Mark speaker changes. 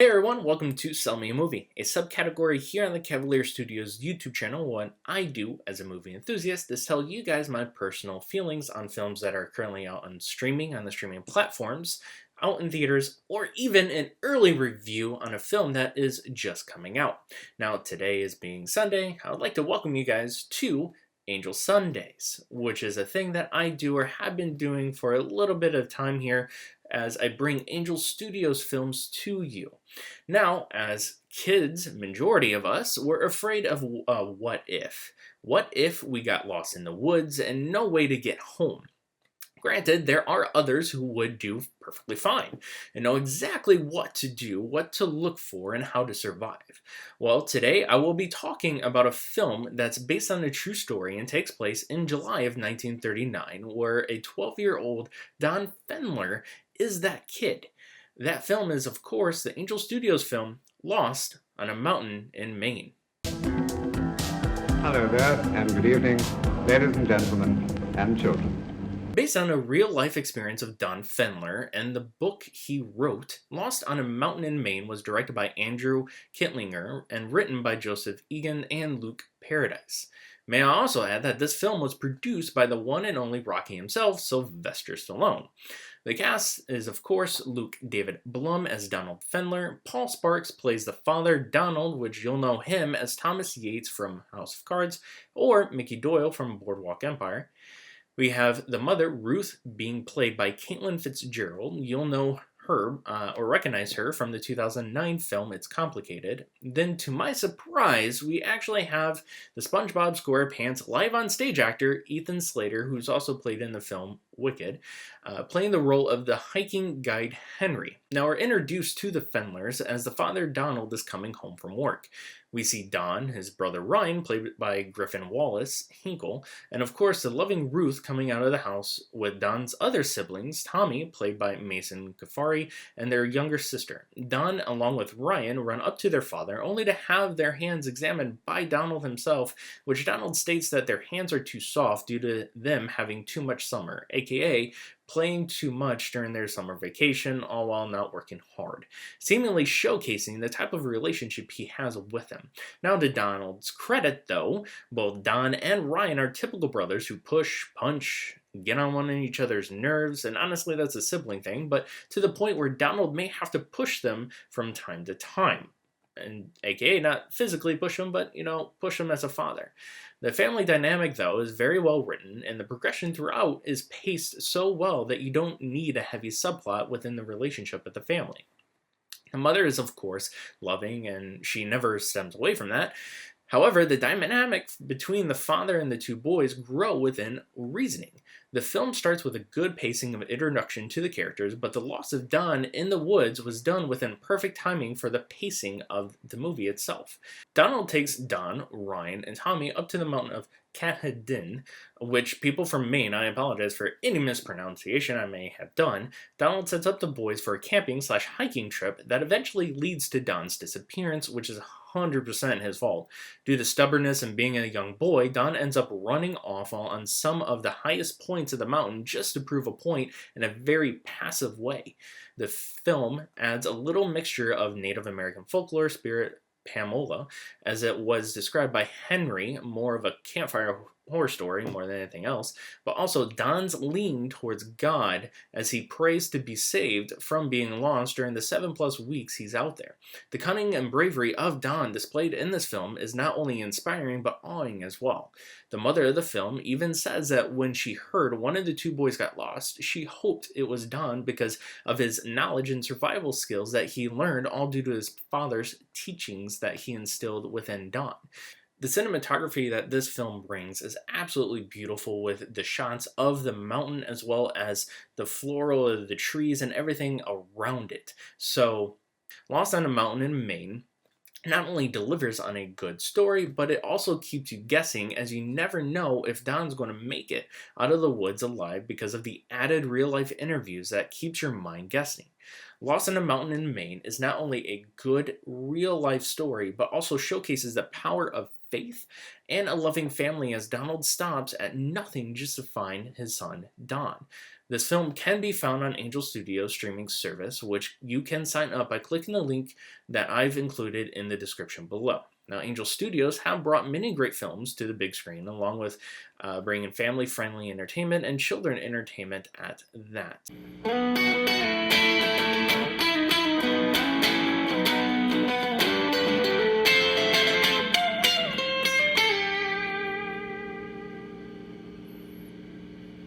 Speaker 1: Hey everyone, welcome to Sell Me a Movie, a subcategory here on the Cavalier Studios YouTube channel. What I do as a movie enthusiast is tell you guys my personal feelings on films that are currently out on streaming, on the streaming platforms, out in theaters, or even an early review on a film that is just coming out. Now, today is being Sunday, I would like to welcome you guys to Angel Sundays, which is a thing that I do or have been doing for a little bit of time here as I bring Angel Studios films to you. Now, as kids, majority of us were afraid of what if. What if we got lost in the woods and no way to get home? Granted, there are others who would do perfectly fine and know exactly what to do, what to look for, and how to survive. Well, today I will be talking about a film that's based on a true story and takes place in July of 1939, where a 12-year-old Don Fenler is that kid. That film is, of course, the Angel Studios film Lost on a Mountain in Maine.
Speaker 2: Hello there, and good evening, ladies and gentlemen, and children.
Speaker 1: Based on a real-life experience of Don Fenler and the book he wrote, Lost on a Mountain in Maine was directed by Andrew Kittlinger and written by Joseph Egan and Luke Paradise. May I also add that this film was produced by the one and only Rocky himself, Sylvester Stallone. The cast is, of course, Luke David Blum as Donald Fenler. Paul Sparks plays the father, Donald, which you'll know him as Thomas Yates from House of Cards, or Mickey Doyle from Boardwalk Empire. We have the mother, Ruth, being played by Caitlin Fitzgerald. You'll know her or recognize her from the 2009 film It's Complicated. Then, to my surprise, we actually have the SpongeBob SquarePants live on stage actor Ethan Slater, who's also played in the film Wicked, playing the role of the hiking guide Henry. Now, we're introduced to the Fenlers as the father Donald is coming home from work. We see Don, his brother Ryan, played by Griffin Wallace Hinkle, and of course the loving Ruth coming out of the house with Don's other siblings, Tommy, played by Mason Kafari, and their younger sister. Don, along with Ryan, run up to their father, only to have their hands examined by Donald himself, which Donald states that their hands are too soft due to them having too much summer, aka playing too much during their summer vacation, all while not working hard, seemingly showcasing the type of relationship he has with them. Now, to Donald's credit, though, both Don and Ryan are typical brothers who push, punch, get on one of each other's nerves, and honestly, that's a sibling thing, but to the point where Donald may have to push them from time to time. And aka not physically push them, but, push them as a father. The family dynamic, though, is very well written, and the progression throughout is paced so well that you don't need a heavy subplot within the relationship with the family. The mother is, of course, loving, and she never stems away from that. However, the dynamic between the father and the two boys grow within reasoning. The film starts with a good pacing of introduction to the characters, but the loss of Don in the woods was done within perfect timing for the pacing of the movie itself. Donald takes Don, Ryan, and Tommy up to the mountain of Cathedin, which people from Maine, I apologize for any mispronunciation I may have done. Donald sets up the boys for a camping/hiking trip that eventually leads to Don's disappearance, which is 100% his fault. Due to stubbornness and being a young boy, Don ends up running off on some of the highest points of the mountain just to prove a point in a very passive way. The film adds a little mixture of Native American folklore, spirit, Pamola, as it was described by Henry, more of a campfire horror story more than anything else, but also Don's lean towards God as he prays to be saved from being lost during the 7+ weeks he's out there. The cunning and bravery of Don displayed in this film is not only inspiring but awing as well. The mother of the film even says that when she heard one of the two boys got lost, she hoped it was Don because of his knowledge and survival skills that he learned, all due to his father's teachings that he instilled within Don. The cinematography that this film brings is absolutely beautiful, with the shots of the mountain as well as the floral of the trees and everything around it. So, Lost on a Mountain in Maine not only delivers on a good story, but it also keeps you guessing, as you never know if Don's going to make it out of the woods alive because of the added real-life interviews that keeps your mind guessing. Lost on a Mountain in Maine is not only a good real life story, but also showcases the power of faith and a loving family as Donald stops at nothing just to find his son, Don. This film can be found on Angel Studios streaming service, which you can sign up by clicking the link that I've included in the description below. Now, Angel Studios have brought many great films to the big screen, along with bringing family-friendly entertainment and children entertainment at that.